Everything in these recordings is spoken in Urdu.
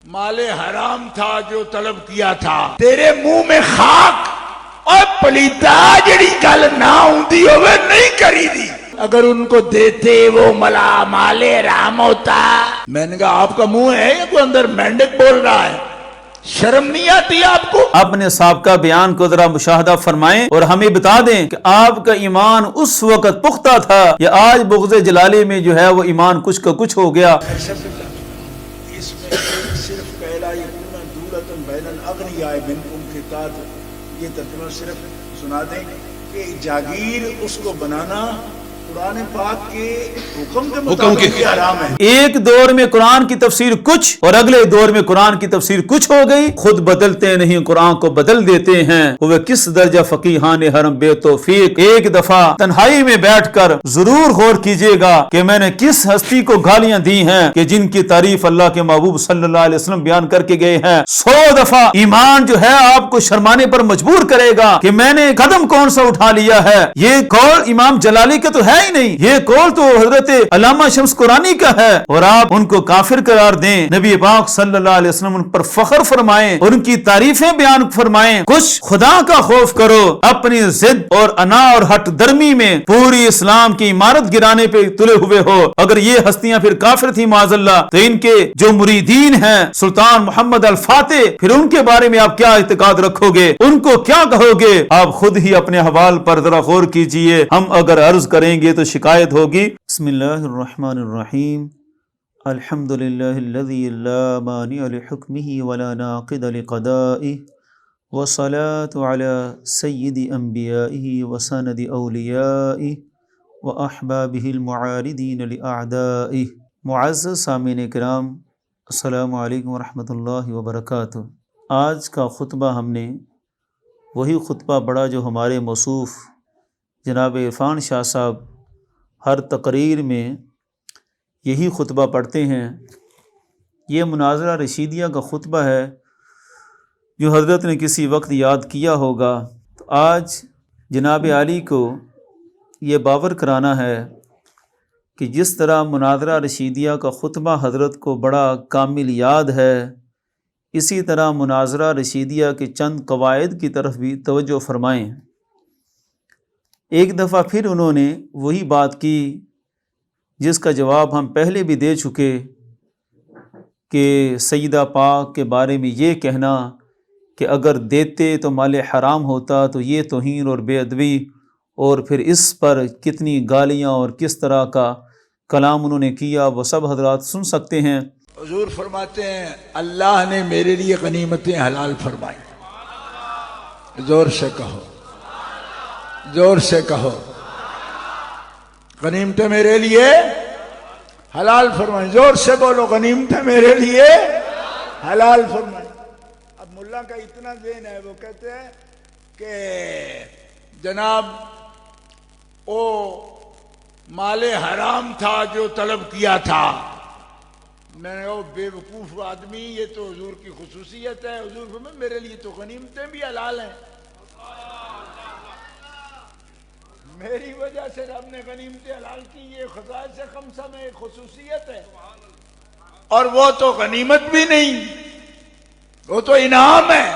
مال حرام تھا جو طلب کیا تھا، تیرے منہ میں خاک اور پلیتا جڑی گل نہ ہوندی ہوئے نہیں کری دی، اگر ان کو دیتے وہ ملا مال حرام ہوتا۔ میں نے کہا آپ کا منہ ہے یا کوئی اندر مینڈک بول رہا ہے؟ شرم نہیں آتی آپ کو؟ اپنے سابقہ بیان کو ذرا مشاہدہ فرمائیں اور ہمیں بتا دیں کہ آپ کا ایمان اس وقت پختہ تھا یا آج بغض جلالی میں جو ہے وہ ایمان کچھ کا کچھ ہو گیا۔ اس میں صرف پہلا یکون دولتن بین الاغنیاء منکم کے تحت یہ ترجمہ صرف سنا دیں کہ جاگیر اس کو بنانا قرآن پاک کے حکم کے مطابق حرام ہے۔ ایک دور میں قرآن کی تفسیر کچھ اور اگلے دور میں قرآن کی تفسیر کچھ ہو گئی، خود بدلتے نہیں قرآن کو بدل دیتے ہیں۔ وہ کس درجہ فقیہان حرم بے توفیق، ایک دفعہ تنہائی میں بیٹھ کر ضرور غور کیجئے گا کہ میں نے کس ہستی کو گالیاں دی ہیں کہ جن کی تعریف اللہ کے محبوب صلی اللہ علیہ وسلم بیان کر کے گئے ہیں۔ 100 دفعہ ایمان جو ہے آپ کو شرمانے پر مجبور کرے گا کہ میں نے قدم کون سا اٹھا لیا ہے۔ یہ قول امام جلالی کا تو ہے ہی نہیں، یہ قول تو حضرت علامہ شمس قرانی کا ہے، اور آپ ان کو کافر قرار دیں۔ نبی پاک صلی اللہ علیہ وسلم ان پر فخر فرمائیں، ان کی تعریفیں بیان فرمائیں۔ کچھ خدا کا خوف کرو، اپنی ضد اور انا اور ہٹ درمی میں پوری اسلام کی عمارت گرانے پہ تلے ہوئے ہو۔ اگر یہ ہستیاں پھر کافر تھی معاذ اللہ، تو ان کے جو مریدین ہیں سلطان محمد الفاتح، پھر ان کے بارے میں آپ کیا اعتقاد رکھو گے، ان کو کیا کہو گے؟ آپ خود ہی اپنے حوال پر ذرا غور کیجئے۔ ہم اگر عرض کریں گے تو شکایت ہوگی۔ بسم اللہ الرحمن الرحیم، الحمد للہ الذی لا مانع لحکمہ ولا ناقض لقضائہ، والصلاة علی سید انبیائہ وسند اولیائہ واحبابہ المعارضین لاعدائہ۔ معزز سامعین کرام، السلام علیکم ورحمۃ اللہ وبرکاتہ۔ آج کا خطبہ ہم نے وہی خطبہ پڑھا جو ہمارے موصوف جناب عرفان شاہ صاحب ہر تقریر میں یہی خطبہ پڑھتے ہیں۔ یہ مناظرہ رشیدیہ کا خطبہ ہے جو حضرت نے کسی وقت یاد کیا ہوگا، تو آج جناب عالی کو یہ باور کرانا ہے کہ جس طرح مناظرہ رشیدیہ کا خطبہ حضرت کو بڑا کامل یاد ہے، اسی طرح مناظرہ رشیدیہ کے چند قواعد کی طرف بھی توجہ فرمائیں۔ ایک دفعہ پھر انہوں نے وہی بات کی جس کا جواب ہم پہلے بھی دے چکے کہ سیدہ پاک کے بارے میں یہ کہنا کہ اگر دیتے تو مال حرام ہوتا، تو یہ توہین اور بے ادبی، اور پھر اس پر کتنی گالیاں اور کس طرح کا کلام انہوں نے کیا، وہ سب حضرات سن سکتے ہیں۔ حضور فرماتے ہیں اللہ نے میرے لیے غنیمتیں حلال فرمائی۔ زور سے کہو، زور سے کہو، غنیمتیں میرے لیے حلال فرمائی۔ زور سے بولو، غنیمتیں میرے لیے حلال فرمائی۔ اب ملا کا اتنا ذہن ہے، وہ کہتے ہیں کہ جناب وہ مال حرام تھا جو طلب کیا تھا۔ میں نے کہا بے وقوف آدمی، یہ تو حضور کی خصوصیت ہے۔ حضور فرماتے ہیں میرے لیے تو غنیمتیں بھی حلال ہیں، میری وجہ سے رب نے غنیمتیں حلال کی، یہ خصائص خمسہ میں ایک خصوصیت ہے۔ اور وہ تو غنیمت بھی نہیں، وہ تو انعام ہے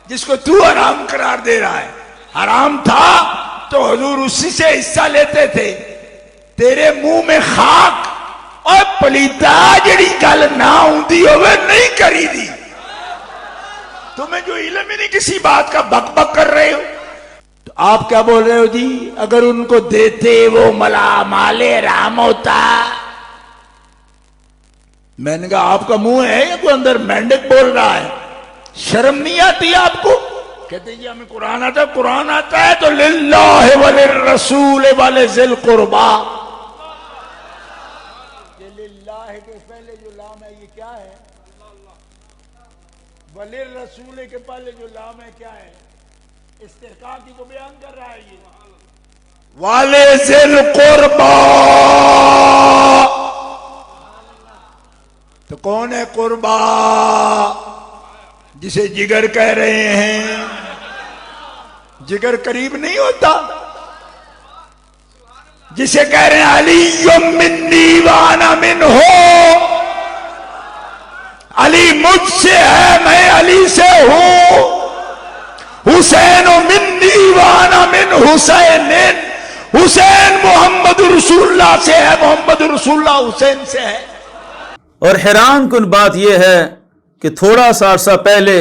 جس کو تو حرام قرار دے رہا ہے۔ حرام تھا تو حضور اسی سے حصہ لیتے تھے۔ تیرے منہ میں خاک اور پلیتا جڑی گل نہ ہوندی ہوئے نہیں کری دی، تمہیں جو علم ہی نہیں کسی بات کا بک بک کر رہے ہو۔ تو آپ کیا بول رہے ہو جی؟ اگر ان کو دیتے وہ ملا مال حرام ہوتا۔ میں نے کہا آپ کا منہ ہے یا کوئی اندر مینڈک بول رہا ہے؟ شرم نہیں آتی آپ کو؟ کہتے جی ہمیں قرآن آتا ہے، قرآن آتا ہے تو للہ وللرسول ولذی القربی۔ یہ للہ کے پہلے جو لام ہے یہ کیا ہے؟ وللرسول کے پہلے جو لام ہے کیا ہے؟ استحقاقی کو بیان کر رہا ہے۔ یہ وَلِذِی الْقُرْبَى، تو کون ہے قربا؟ جسے جگر کہہ رہے ہیں۔ جگر قریب نہیں ہوتا، جسے کہہ رہے ہیں علی منی وانا منہ، علی مجھ سے ہے، میں علی سے ہوں، حسین منی وانا من حسین، حسین محمد رسول اللہ سے ہے، محمد رسول اللہ حسین سے ہے۔ اور حیران کن بات یہ ہے کہ تھوڑا سا عرصہ پہلے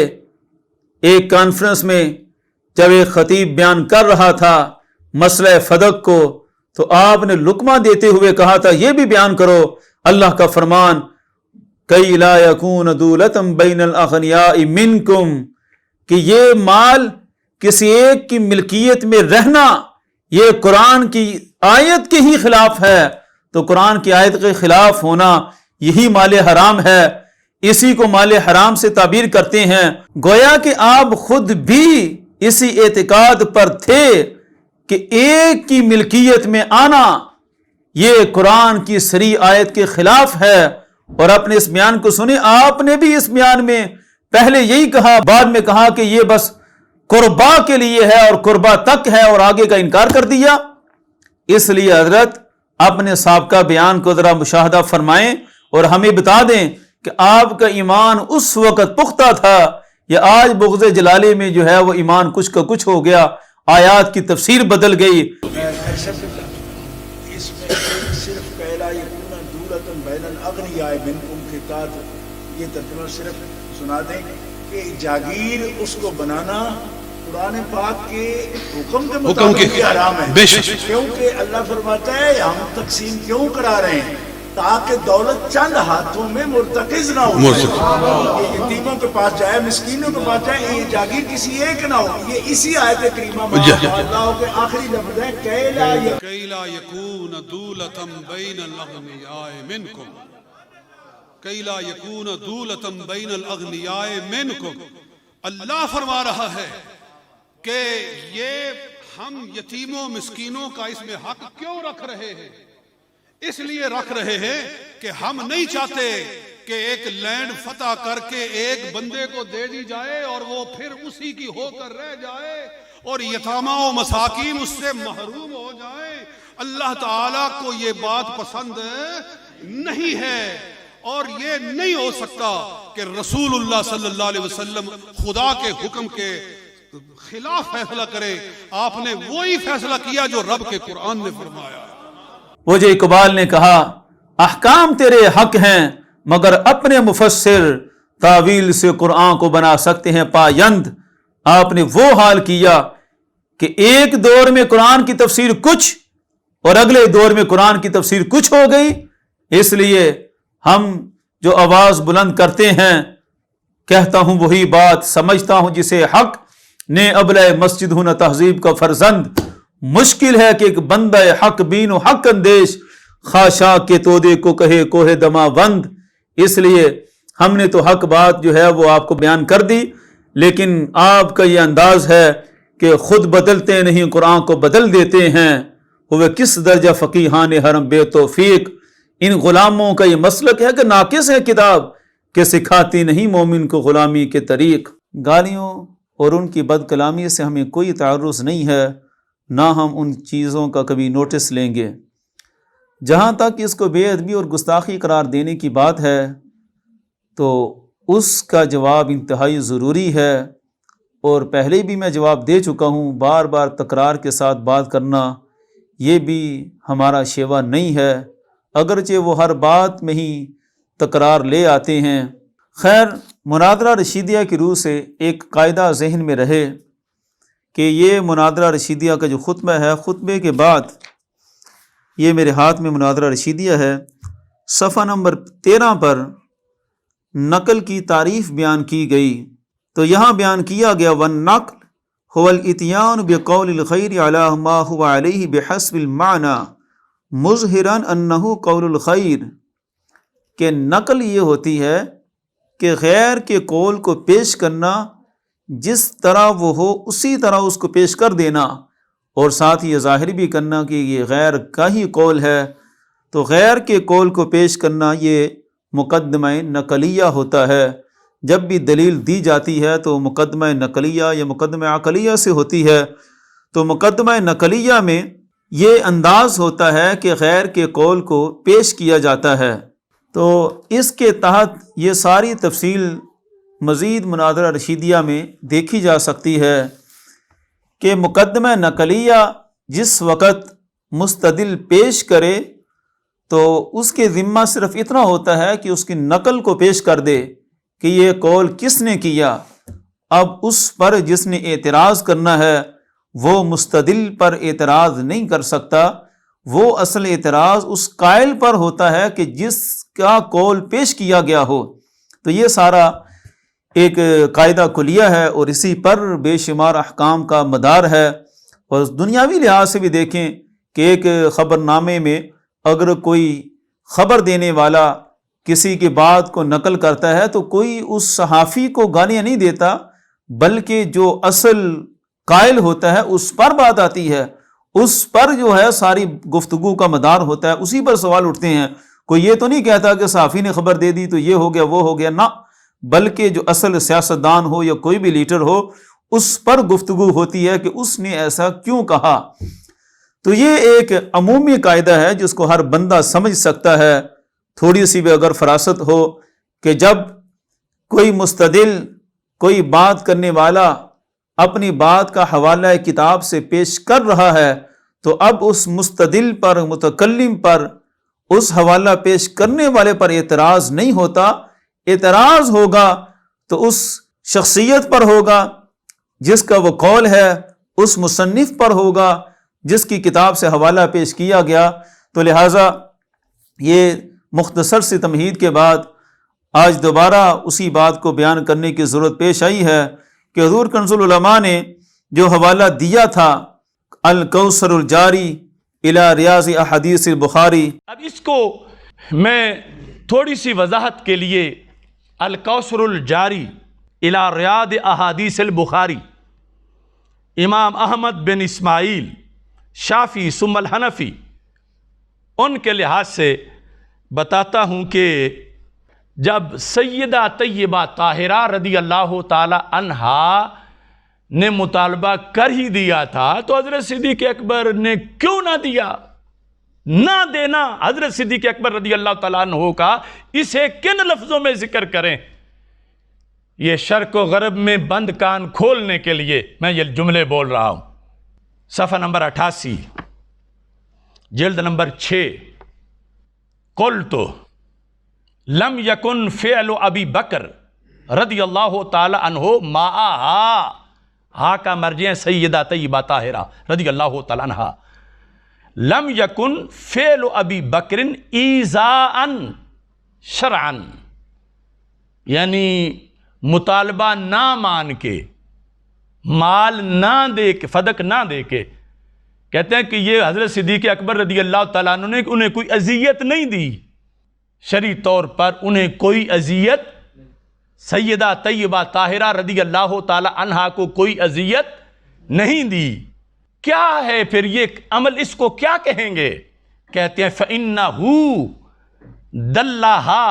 ایک کانفرنس میں جب ایک خطیب بیان کر رہا تھا مسئلہ فدق کو، تو آپ نے لقمہ دیتے ہوئے کہا تھا یہ بھی بیان کرو اللہ کا فرمان کئی لا یکون دولتم بین الاغنیاء منکم، کہ یہ مال کسی ایک کی ملکیت میں رہنا یہ قرآن کی آیت کے ہی خلاف ہے، تو قرآن کی آیت کے خلاف ہونا یہی مال حرام ہے، اسی کو مال حرام سے تعبیر کرتے ہیں۔ گویا کہ آپ خود بھی اسی اعتقاد پر تھے کہ ایک کی ملکیت میں آنا یہ قرآن کی صریح آیت کے خلاف ہے، اور اپنے اس بیان کو سنیں، آپ نے بھی اس بیان میں پہلے یہی کہا، بعد میں کہا کہ یہ بس قربا کے لیے ہے اور قربا تک ہے، اور آگے کا انکار کر دیا۔ اس لیے حضرت اپنے سابقہ بیان کو ذرا مشاہدہ فرمائیں اور ہمیں بتا دیں کہ آپ کا ایمان اس وقت پختہ تھا یا آج بغض جلالی میں جو ہے وہ ایمان کچھ کا کچھ ہو گیا، آیات کی تفسیر بدل گئی۔ اس میں صرف پہلا یکون دولتن بین الاغنیاء منکم کے تحت یہ ترجمہ صرف سنا دیں کہ جاگیر اس کو بنانا قرآن پاک کے حکم کے مطابق حرام ہے، کیونکہ اللہ فرماتا ہے ہم تقسیم کیوں کرا رہے ہیں تاکہ دولت چند ہاتھوں میں مرتکز نہ ہو، یہ یتیموں کے پاس جائے، مسکینوں کے پاس جائے، یہ جاگیر کسی ایک نہ ہو۔ یہ اسی آیت کریمہ میں اللہ کے آخری لفظ ہے کئی لا یکون دولتم بین الاغنیاء منکم، کئی لا یکون دولتم بین الاغنیاء منکم۔ اللہ فرما رہا ہے کہ یہ ہم یتیموں مسکینوں کا اس میں حق کیوں رکھ رہے ہیں؟ اس لیے رکھ رہے ہیں کہ ہم نہیں چاہتے کہ ایک لینڈ فتح کر کے ایک بندے کو دے دی جائے اور وہ پھر اسی کی ہو کر رہ جائے اور یتامہ و مساکین اس سے محروم ہو جائیں۔ اللہ تعالیٰ کو یہ بات پسند نہیں ہے، اور یہ نہیں ہو سکتا کہ رسول اللہ صلی اللہ علیہ وسلم خدا کے حکم کے خلاف فیصلہ کرے۔ آپ نے وہی فیصلہ کیا جو رب کے قرآن نے فرمایا۔ وجہ اقبال نے کہا احکام تیرے حق ہیں مگر اپنے مفسر تعویل سے قرآن کو بنا سکتے ہیں پایند۔ آپ نے وہ حال کیا کہ ایک دور میں قرآن کی تفسیر کچھ اور اگلے دور میں قرآن کی تفسیر کچھ ہو گئی۔ اس لیے ہم جو آواز بلند کرتے ہیں، کہتا ہوں وہی بات، سمجھتا ہوں جسے حق نے ابلہ مسجد ہوں نہ تہذیب کا فرزند۔ مشکل ہے کہ ایک بندہ حق بین و حق اندیش خاشا کے تودے کو کہے کوہ دما بند۔ اس لیے ہم نے تو حق بات جو ہے وہ آپ کو بیان کر دی، لیکن آپ کا یہ انداز ہے کہ خود بدلتے نہیں قرآن کو بدل دیتے ہیں۔ وہ کس درجہ فقیہان حرم بے توفیق، ان غلاموں کا یہ مسلک ہے کہ ناقص ہے کتاب کہ سکھاتی نہیں مومن کو غلامی کے طریق۔ گالیوں اور ان کی بد کلامی سے ہمیں کوئی تعرض نہیں ہے، نہ ہم ان چیزوں کا کبھی نوٹس لیں گے۔ جہاں تک اس کو بے ادبی اور گستاخی قرار دینے کی بات ہے تو اس کا جواب انتہائی ضروری ہے، اور پہلے بھی میں جواب دے چکا ہوں۔ بار بار تکرار کے ساتھ بات کرنا یہ بھی ہمارا شیوا نہیں ہے، اگرچہ وہ ہر بات میں ہی تکرار لے آتے ہیں۔ خیر، مناظرہ رشیدیہ کی روح سے ایک قاعدہ ذہن میں رہے کہ یہ مناظرہ رشیدیہ کا جو خطبہ ہے، خطبے کے بعد یہ میرے ہاتھ میں مناظرہ رشیدیہ ہے، صفحہ نمبر 13 پر نقل کی تعریف بیان کی گئی۔ تو یہاں بیان کیا گیا وَالنَّقْلُ هُوَ الْإِتْيَانُ بِقَوْلِ الْخَيْرِ عَلَى مَا هُوَ عَلَيْهِ بِحَسْبِ الْمَعْنَى مُظْهِرًا أَنَّهُ قَوْلُ الْخَيْرِ، کہ نقل یہ ہوتی ہے کہ غیر کے قول کو پیش کرنا جس طرح وہ ہو اسی طرح اس کو پیش کر دینا، اور ساتھ یہ ظاہر بھی کرنا کہ یہ غیر کا ہی قول ہے۔ تو غیر کے قول کو پیش کرنا یہ مقدمہ نقلیہ ہوتا ہے۔ جب بھی دلیل دی جاتی ہے تو مقدمہ نقلیہ یا مقدمہ عقلیہ سے ہوتی ہے۔ تو مقدمہ نقلیہ میں یہ انداز ہوتا ہے کہ غیر کے قول کو پیش کیا جاتا ہے، تو اس کے تحت یہ ساری تفصیل مزید مناظرہ رشیدیہ میں دیکھی جا سکتی ہے کہ مقدمہ نقلیہ جس وقت مستدل پیش کرے تو اس کے ذمہ صرف اتنا ہوتا ہے کہ اس کی نقل کو پیش کر دے کہ یہ قول کس نے کیا. اب اس پر جس نے اعتراض کرنا ہے وہ مستدل پر اعتراض نہیں کر سکتا، وہ اصل اعتراض اس قائل پر ہوتا ہے کہ جس کا قول پیش کیا گیا ہو. تو یہ سارا ایک قاعدہ کلیہ ہے اور اسی پر بے شمار احکام کا مدار ہے. اور دنیاوی لحاظ سے بھی دیکھیں کہ ایک خبر نامے میں اگر کوئی خبر دینے والا کسی کی بات کو نقل کرتا ہے تو کوئی اس صحافی کو گالیاں نہیں دیتا، بلکہ جو اصل قائل ہوتا ہے اس پر بات آتی ہے، اس پر جو ہے ساری گفتگو کا مدار ہوتا ہے، اسی پر سوال اٹھتے ہیں. کوئی یہ تو نہیں کہتا کہ صحافی نے خبر دے دی تو یہ ہو گیا وہ ہو گیا، نہ، بلکہ جو اصل سیاستدان ہو یا کوئی بھی لیڈر ہو اس پر گفتگو ہوتی ہے کہ اس نے ایسا کیوں کہا. تو یہ ایک عمومی قاعدہ ہے جس کو ہر بندہ سمجھ سکتا ہے، تھوڑی سی بھی اگر فراست ہو، کہ جب کوئی مستدل، کوئی بات کرنے والا اپنی بات کا حوالہ کتاب سے پیش کر رہا ہے تو اب اس مستدل پر، متکلم پر، اس حوالہ پیش کرنے والے پر اعتراض نہیں ہوتا. اعتراض ہوگا تو اس شخصیت پر ہوگا جس کا وہ قول ہے، اس مصنف پر ہوگا جس کی کتاب سے حوالہ پیش کیا گیا. تو لہٰذا یہ مختصر سی تمہید کے بعد آج دوبارہ اسی بات کو بیان کرنے کی ضرورت پیش آئی ہے کہ حضور کنز العلماء نے جو حوالہ دیا تھا الکوثر الجاری الی ریاض احادیث البخاری، اب اس کو میں تھوڑی سی وضاحت کے لیے الکوثر الجاری الی ریاض احادیث البخاری، امام احمد بن اسماعیل شافعی ثم الحنفی، ان کے لحاظ سے بتاتا ہوں کہ جب سیدہ طیبہ طاہرہ رضی اللہ تعالی عنہا نے مطالبہ کر ہی دیا تھا تو حضرت صدیق اکبر نے کیوں نہ دیا؟ نہ دینا حضرت صدیق اکبر رضی اللہ تعالیٰ عنہ کا اسے کن لفظوں میں ذکر کریں؟ یہ شرق و غرب میں بند کان کھولنے کے لیے میں یہ جملے بول رہا ہوں. صفحہ نمبر 88، جلد نمبر 6، قلت لم یکن فعل ابی بکر رضی اللہ تعالی عنہ معہا، ہا کا مرجع سیدہ طیبہ طاہرہ رضی اللہ تعالی عنہ، لم یکن فعل ابی بکر ایذاء شرعا، یعنی مطالبہ نہ مان کے، مال نہ دے کے، فدق نہ دے کے، کہتے ہیں کہ یہ حضرت صدیق اکبر رضی اللہ تعالیٰ عنہ نے انہیں کوئی اذیت نہیں دی، شرعی طور پر انہیں کوئی اذیت، سیدہ طیبہ طاہرہ رضی اللہ تعالیٰ عنہا کو کوئی اذیت نہیں دی. کیا ہے پھر یہ عمل، اس کو کیا کہیں گے؟ کہتے ہیں فَإِنَّهُ دَلَّهَا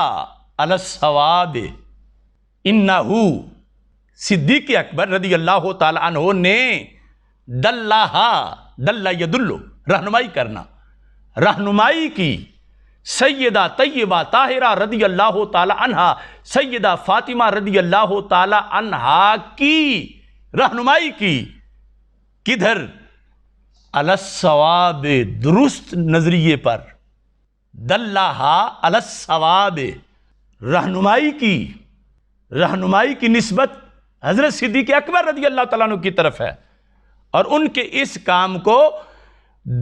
عَلَى الصَّوَابِ، انہو صدیق اکبر رضی اللہ تعالی عنہ نے دلہ یدل، رہنمائی کرنا، رہنمائی کی سیدہ طیبہ طاہرہ رضی اللہ تعالی عنہا، سیدہ فاطمہ رضی اللہ تعالی عنہا کی رہنمائی کی، کدھر؟ علی الصواب، درست نظریے پر، دلہا علی الصواب، رہنمائی کی، رہنمائی کی نسبت حضرت صدیق اکبر رضی اللہ تعالیٰ عنہ کی طرف ہے، اور ان کے اس کام کو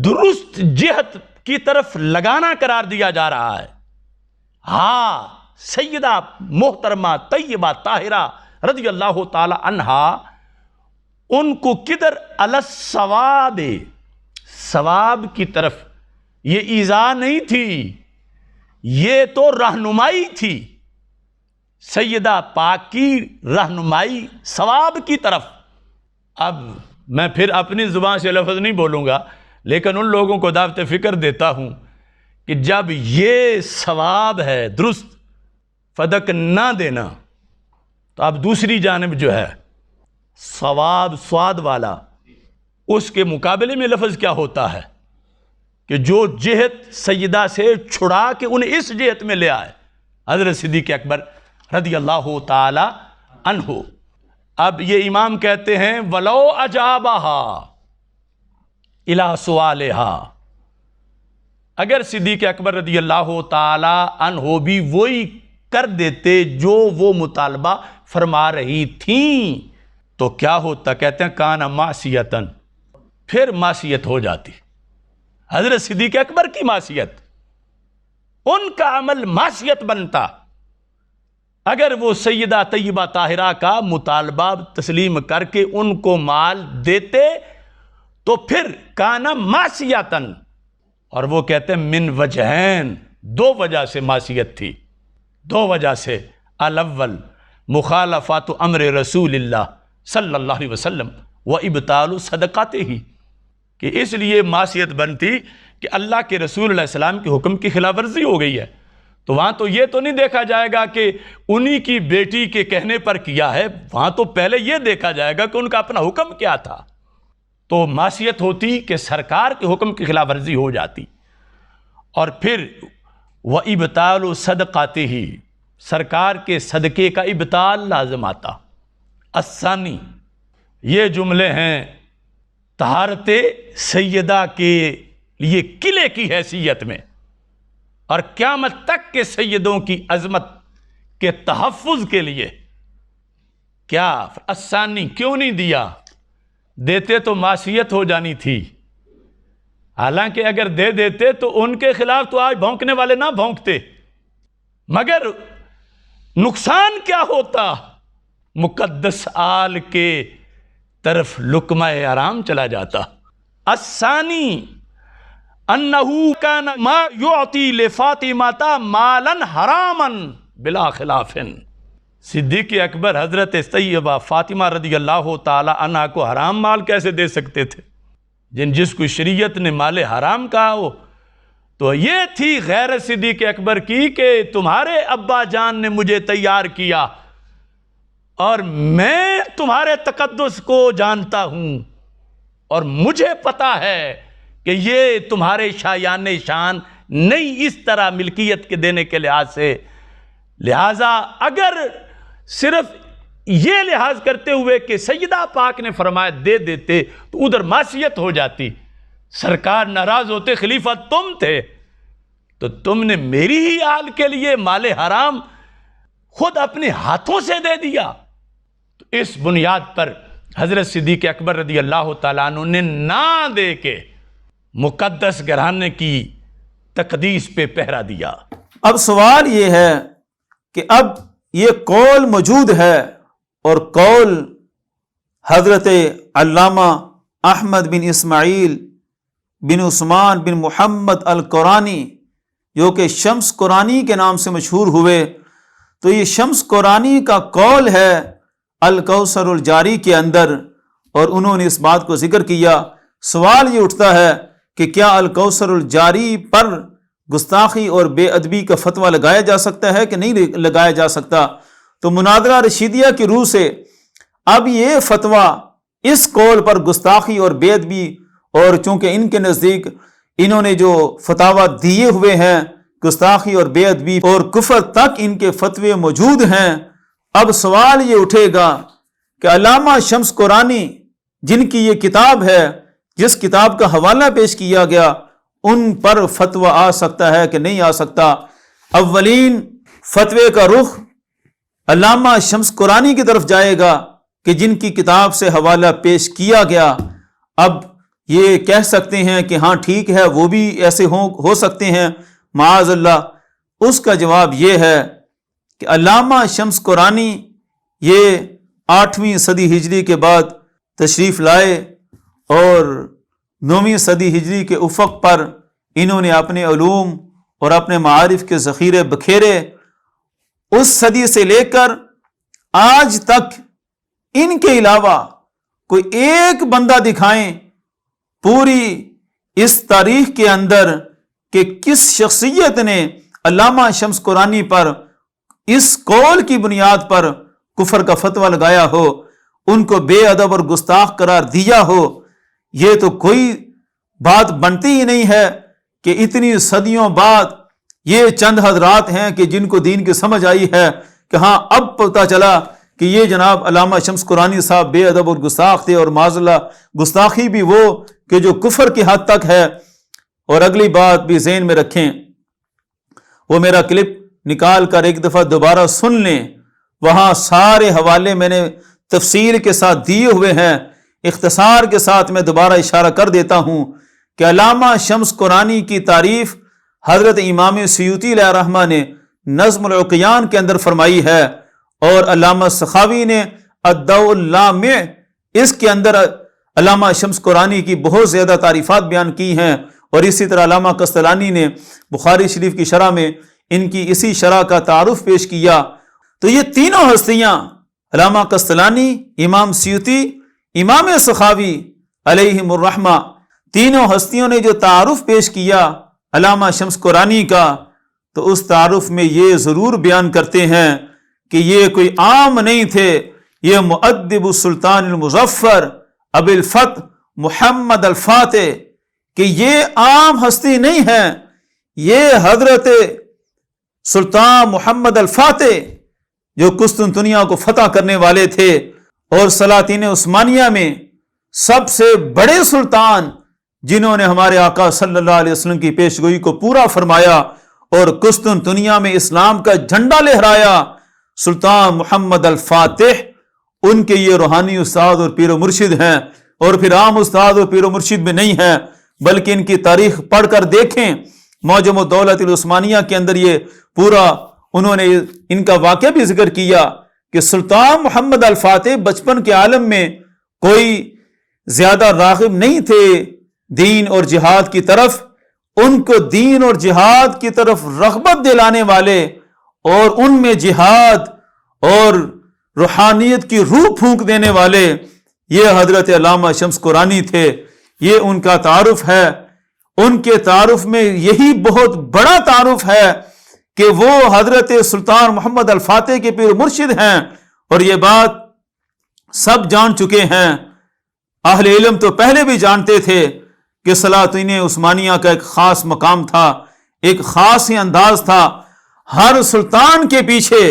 درست جہت کی طرف لگانا قرار دیا جا رہا ہے. ہاں سیدہ محترمہ طیبہ طاہرہ رضی اللہ تعالی عنہا ان کو کدھر؟ علی الصواب، ثواب کی طرف. یہ ایذا نہیں تھی، یہ تو رہنمائی تھی، سیدہ پاک کی رہنمائی ثواب کی طرف. اب میں پھر اپنی زبان سے لفظ نہیں بولوں گا، لیکن ان لوگوں کو دعوت فکر دیتا ہوں کہ جب یہ ثواب ہے، درست فدق نہ دینا، تو اب دوسری جانب جو ہے ثواب سواد والا، اس کے مقابلے میں لفظ کیا ہوتا ہے کہ جو جہت سیدہ سے چھڑا کے انہیں اس جہت میں لے آئے، حضرت صدیق اکبر رضی اللہ تعالی عنہ. اب یہ امام کہتے ہیں وَلَوْ أَجَابَهَا إِلَى سُؤَالِهَا، اگر صدیق اکبر رضی اللہ تعالی عنہ بھی وہی کر دیتے جو وہ مطالبہ فرما رہی تھیں تو کیا ہوتا؟ کہتے ہیں کان معصیتاً، پھر معصیت ہو جاتی. حضرت صدیق اکبر کی معصیت، ان کا عمل معصیت بنتا. اگر وہ سیدہ طیبہ طاہرہ کا مطالبہ تسلیم کر کے ان کو مال دیتے تو پھر کان معصیتاً. اور وہ کہتے ہیں من وجہین، دو وجہ سے معصیت تھی، دو وجہ سے. الاول مخالفات امر رسول اللہ صلی اللہ علیہ وسلم و ابطال صدقاتہ، کہ اس لیے معصیت بنتی کہ اللہ کے رسول علیہ السلام کے حکم کی خلاف ورزی ہو گئی ہے. تو وہاں تو یہ تو نہیں دیکھا جائے گا کہ انہی کی بیٹی کے کہنے پر کیا ہے، وہاں تو پہلے یہ دیکھا جائے گا کہ ان کا اپنا حکم کیا تھا. تو معصیت ہوتی کہ سرکار کے حکم کی خلاف ورزی ہو جاتی. اور پھر وَإِبْطَالُ صَدْقَاتِهِ، سرکار کے صدقے کا ابطال لازم آتا. الثانی، یہ جملے ہیں طہارت سیدہ کے لیے قلعے کی حیثیت میں اور قیامت تک کے سیدوں کی عظمت کے تحفظ کے لیے. کیا الثانی کیوں نہیں دیا؟ دیتے تو معصیت ہو جانی تھی. حالانکہ اگر دے دیتے تو ان کے خلاف تو آج بھونکنے والے نہ بھونکتے، مگر نقصان کیا ہوتا؟ مقدس آل کے طرف لقمہ حرام چلا جاتا. الثانی انہو کان ما یعطی لفاطمہ مالا حراما بلا خلاف. صدیق اکبر حضرت طیبہ فاطمہ رضی اللہ تعالی عنہ کو حرام مال کیسے دے سکتے تھے؟ جس کو شریعت نے مال حرام کہا ہو. تو یہ تھی غیرت صدیق اکبر کی کہ تمہارے ابا جان نے مجھے تیار کیا اور میں تمہارے تقدس کو جانتا ہوں اور مجھے پتا ہے کہ یہ تمہارے شایان شان نہیں اس طرح ملکیت کے دینے کے لحاظ سے. لہٰذا اگر صرف یہ لحاظ کرتے ہوئے کہ سیدہ پاک نے فرمایا دے دیتے تو ادھر معصیت ہو جاتی. سرکار ناراض ہوتے، خلیفہ تم تھے تو تم نے میری ہی آل کے لیے مال حرام خود اپنے ہاتھوں سے دے دیا. تو اس بنیاد پر حضرت صدیق اکبر رضی اللہ تعالیٰ عنہ نے نہ دے کے مقدس گھرانے کی تقدیس پہ پہرا دیا. اب سوال یہ ہے کہ اب یہ قول موجود ہے اور قول حضرت علامہ احمد بن اسماعیل بن عثمان بن محمد القرانی جو کہ شمس قرانی کے نام سے مشہور ہوئے، تو یہ شمس قرانی کا قول ہے الکوثر الجاری کے اندر، اور انہوں نے اس بات کو ذکر کیا. سوال یہ اٹھتا ہے کہ کیا الکوثر الجاری پر گستاخی اور بے ادبی کا فتویٰ لگایا جا سکتا ہے کہ نہیں لگایا جا سکتا؟ تو مناظرہ رشیدیہ کی روح سے اب یہ فتویٰ اس قول پر گستاخی اور بے ادبی، اور چونکہ ان کے نزدیک انہوں نے جو فتاویٰ دیے ہوئے ہیں گستاخی اور بے ادبی اور کفر تک ان کے فتوے موجود ہیں، اب سوال یہ اٹھے گا کہ علامہ شمس قرانی جن کی یہ کتاب ہے، جس کتاب کا حوالہ پیش کیا گیا، ان پر فتویٰ آ سکتا ہے کہ نہیں آ سکتا؟ اولین فتوے کا رخ علامہ شمس قرانی کی طرف جائے گا کہ جن کی کتاب سے حوالہ پیش کیا گیا. اب یہ کہہ سکتے ہیں کہ ہاں ٹھیک ہے وہ بھی ایسے ہو سکتے ہیں، معاذ اللہ. اس کا جواب یہ ہے کہ علامہ شمس قرانی یہ 8ویں صدی ہجری کے بعد تشریف لائے اور 9ویں صدی ہجری کے افق پر انہوں نے اپنے علوم اور اپنے معارف کے ذخیرے بکھیرے. اس صدی سے لے کر آج تک ان کے علاوہ کوئی ایک بندہ دکھائیں پوری اس تاریخ کے اندر کہ کس شخصیت نے علامہ شمس قرانی پر اس قول کی بنیاد پر کفر کا فتویٰ لگایا ہو، ان کو بے ادب اور گستاخ قرار دیا ہو. یہ تو کوئی بات بنتی ہی نہیں ہے کہ اتنی صدیوں بعد یہ چند حضرات ہیں کہ جن کو دین کی سمجھ آئی ہے کہ ہاں اب پتہ چلا کہ یہ جناب علامہ شمس قرآنی صاحب بے ادب اور گستاخ تھے، اور معاذ اللہ گستاخی بھی وہ کہ جو کفر کی حد تک ہے۔ اور اگلی بات بھی ذہن میں رکھیں، وہ میرا کلپ نکال کر ایک دفعہ دوبارہ سن لیں، وہاں سارے حوالے میں نے تفصیل کے ساتھ دیے ہوئے ہیں۔ اختصار کے ساتھ میں دوبارہ اشارہ کر دیتا ہوں کہ علامہ شمس قرآنی کی تعریف حضرت امام سیوطی علیہ الرحمہ نے نظم العقیان کے اندر فرمائی ہے، اور علامہ سخاوی نے الضوء اللامع اس کے اندر علامہ شمس قرآنی کی بہت زیادہ تعریفات بیان کی ہیں، اور اسی طرح علامہ قسطلانی نے بخاری شریف کی شرح میں ان کی اسی شرح کا تعارف پیش کیا۔ تو یہ تینوں ہستیاں علامہ قسطلانی، امام سیوطی، امام سخاوی علیہم الرحمہ، تینوں ہستیوں نے جو تعارف پیش کیا علامہ شمس قرآنی کا، تو اس تعارف میں یہ ضرور بیان کرتے ہیں کہ یہ کوئی عام نہیں تھے، یہ مؤدب السلطان المظفر ابی الفتح محمد الفاتح، کہ یہ عام ہستی نہیں ہے، یہ حضرت سلطان محمد الفاتح جو قسطنطنیہ کو فتح کرنے والے تھے، اور سلاطین عثمانیہ میں سب سے بڑے سلطان جنہوں نے ہمارے آقا صلی اللہ علیہ وسلم کی پیشگوئی کو پورا فرمایا اور قسطنطنیہ میں اسلام کا جھنڈا لہرایا، سلطان محمد الفاتح، ان کے یہ روحانی استاد اور پیر و مرشد ہیں، اور پھر عام استاد اور پیر و مرشد میں نہیں ہیں، بلکہ ان کی تاریخ پڑھ کر دیکھیں، معجم الدولت العثمانیہ کے اندر یہ پورا انہوں نے ان کا واقعہ بھی ذکر کیا کہ سلطان محمد الفاتح بچپن کے عالم میں کوئی زیادہ راغب نہیں تھے دین اور جہاد کی طرف، ان کو دین اور جہاد کی طرف رغبت دلانے والے اور ان میں جہاد اور روحانیت کی روح پھونک دینے والے یہ حضرت علامہ شمس قرآنی تھے۔ یہ ان کا تعارف ہے، ان کے تعارف میں یہی بہت بڑا تعارف ہے کہ وہ حضرت سلطان محمد الفاتح کے پیر مرشد ہیں، اور یہ بات سب جان چکے ہیں، اہل علم تو پہلے بھی جانتے تھے کہ سلاطین عثمانیہ کا ایک خاص مقام تھا، ایک خاص ہی انداز تھا، ہر سلطان کے پیچھے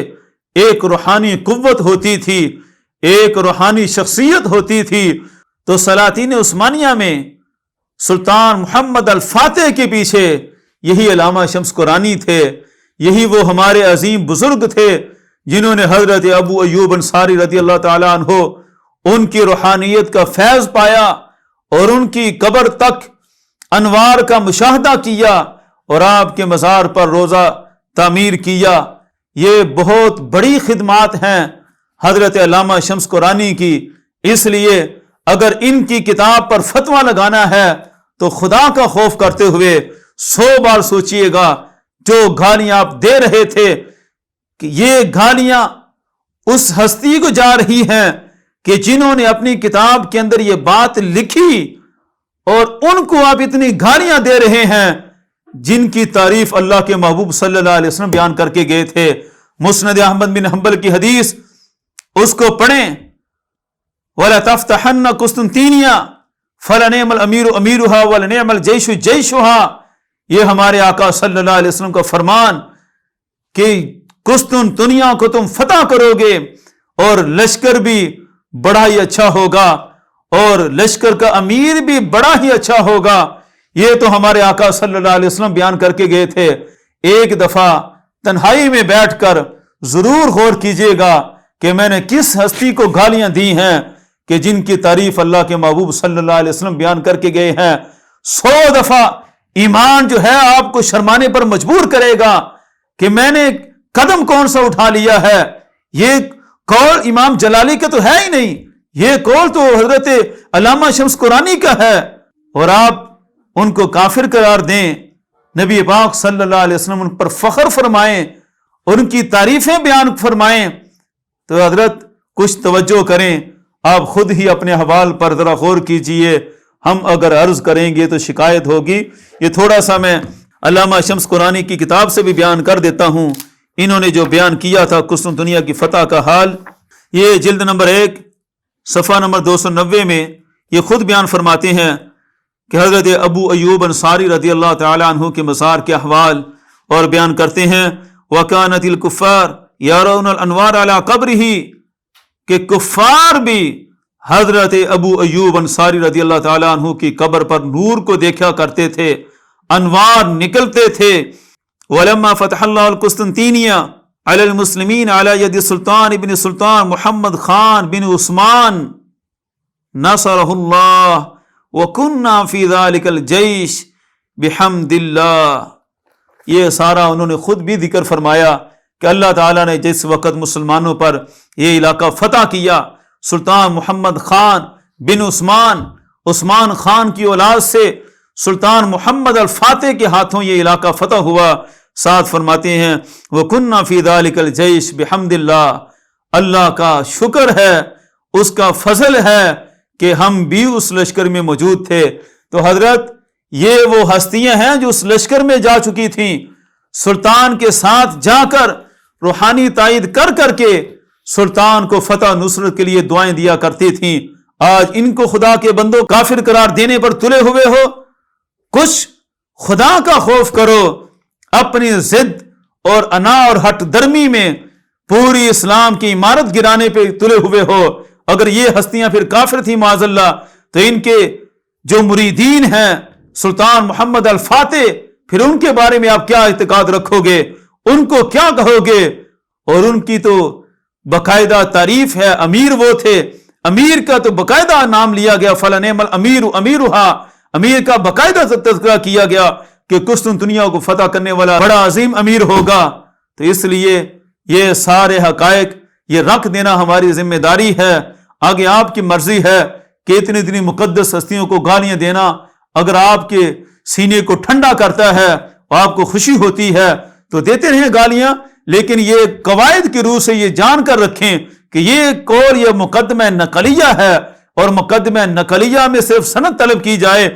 ایک روحانی قوت ہوتی تھی، ایک روحانی شخصیت ہوتی تھی۔ تو سلاطین عثمانیہ میں سلطان محمد الفاتح کے پیچھے یہی علامہ شمس قرآنی تھے، یہی وہ ہمارے عظیم بزرگ تھے جنہوں نے حضرت ابو ایوب انصاری رضی اللہ تعالیٰ عنہ ان کی روحانیت کا فیض پایا اور ان کی قبر تک انوار کا مشاہدہ کیا اور آپ کے مزار پر روزہ تعمیر کیا۔ یہ بہت بڑی خدمات ہیں حضرت علامہ شمس قرآنی کی، اس لیے اگر ان کی کتاب پر فتویٰ لگانا ہے تو خدا کا خوف کرتے ہوئے 100 بار سوچئے گا، جو گالیاں آپ دے رہے تھے کہ یہ گالیاں اس ہستی کو جا رہی ہیں کہ جنہوں نے اپنی کتاب کے اندر یہ بات لکھی، اور ان کو آپ اتنی گالیاں دے رہے ہیں جن کی تعریف اللہ کے محبوب صلی اللہ علیہ وسلم بیان کر کے گئے تھے۔ مسند احمد بن حنبل کی حدیث اس کو پڑھیں، وَلَا تَفْتَحَنَّ قُسْطُنطِینِیَّ فَلَنِعْمَ الْأَمِیرُ أَمِیرُهَا وَلَنِعْمَ الْجَیْشُ جَیْشُهَا۔ یہ ہمارے آقا صلی اللہ علیہ وسلم کا فرمان کہ قسطنطنیہ کو تم فتح کرو گے اور لشکر بھی بڑا ہی اچھا ہوگا اور لشکر کا امیر بھی بڑا ہی اچھا ہوگا۔ یہ تو ہمارے آقا صلی اللہ علیہ وسلم بیان کر کے گئے تھے۔ ایک دفعہ تنہائی میں بیٹھ کر ضرور غور کیجئے گا کہ میں نے کس ہستی کو گالیاں دی ہیں کہ جن کی تعریف اللہ کے محبوب صلی اللہ علیہ وسلم بیان کر کے گئے ہیں۔ 100 دفعہ ایمان جو ہے آپ کو شرمانے پر مجبور کرے گا کہ میں نے قدم کون سا اٹھا لیا ہے۔ یہ قول امام جلالی کا تو ہے ہی نہیں، یہ قول تو حضرت علامہ شمس قرآنی کا ہے، اور آپ ان کو کافر قرار دیں، نبی پاک صلی اللہ علیہ وسلم ان پر فخر فرمائیں، ان کی تعریفیں بیان فرمائیں، تو حضرت کچھ توجہ کریں، آپ خود ہی اپنے حوال پر ذرا غور کیجئے۔ ہم اگر عرض کریں گے تو شکایت ہوگی۔ یہ تھوڑا سا میں علامہ شمس قرآنی کی کتاب سے بھی بیان کر دیتا ہوں، انہوں نے جو بیان کیا تھا قسطنطنیہ کی فتح کا حال، یہ جلد نمبر 1 صفحہ نمبر 290 میں یہ خود بیان فرماتے ہیں کہ حضرت ابو ایوب انصاری رضی اللہ تعالی عنہ کے مزار کے احوال، اور بیان کرتے ہیں وَكَانَتِ الْكُفَّارِ يَرَوْنَ الْأَنْوَارَ عَلَىٰ قَبْرِهِ کہ کفار بھی حضرت ابو ایوب انصاری رضی اللہ تعالیٰ عنہ کی قبر پر نور کو دیکھا کرتے تھے، انوار نکلتے تھے۔ وَلَمَّا فَتَحَ اللَّهُ الْقُسْطَنطِينِيَّ عَلَى الْمُسْلِمِينَ عَلَى يَدِ سلطان ابن سلطان محمد خان بن عثمان نصرہ اللہ وَكُنَّا فِي ذَلِكَ الْجَيْشِ بِحَمْدِ اللَّهِ۔ یہ سارا انہوں نے خود بھی ذکر فرمایا کہ اللہ تعالیٰ نے جس وقت مسلمانوں پر یہ علاقہ فتح کیا، سلطان محمد خان بن عثمان خان کی اولاد سے سلطان محمد الفاتح کے ہاتھوں یہ علاقہ فتح ہوا، ساتھ فرماتے ہیں وَكُنَّا فِي ذَلِكَ الْجَيْشِ بِحَمْدِ اللَّهِ، اللہ کا شکر ہے، اس کا فضل ہے کہ ہم بھی اس لشکر میں موجود تھے۔ تو حضرت یہ وہ ہستیاں ہیں جو اس لشکر میں جا چکی تھیں، سلطان کے ساتھ جا کر روحانی تائید کر کر کے سلطان کو فتح نصرت کے لیے دعائیں دیا کرتی تھیں۔ آج ان کو خدا کے بندوں کافر قرار دینے پر تلے ہوئے ہو، کچھ خدا کا خوف کرو، اپنی ضد اور انا اور ہٹ درمی میں پوری اسلام کی عمارت گرانے پہ تلے ہوئے ہو۔ اگر یہ ہستیاں پھر کافر تھی معاذ اللہ، تو ان کے جو مریدین ہیں سلطان محمد الفاتح، پھر ان کے بارے میں آپ کیا اعتقاد رکھو گے، ان کو کیا کہو گے؟ اور ان کی تو باقاعدہ تعریف ہے، امیر وہ تھے، امیر کا تو باقاعدہ نام لیا گیا، فلنعم الامیر امیرھا، امیر کا باقاعدہ تذکرہ کیا گیا کہ قسطنطنیہ کو فتح کرنے والا بڑا عظیم امیر ہوگا۔ تو اس لیے یہ سارے حقائق یہ رکھ دینا ہماری ذمہ داری ہے۔ آگے آپ کی مرضی ہے کہ اتنی مقدس ہستیوں کو گالیاں دینا اگر آپ کے سینے کو ٹھنڈا کرتا ہے اور آپ کو خوشی ہوتی ہے تو دیتے رہیں گالیاں، لیکن یہ قواعد کی روح سے یہ جان کر رکھیں کہ یہ قول یہ مقدمہ نقلیہ ہے، اور مقدمہ نقلیہ میں صرف سند طلب کی جائے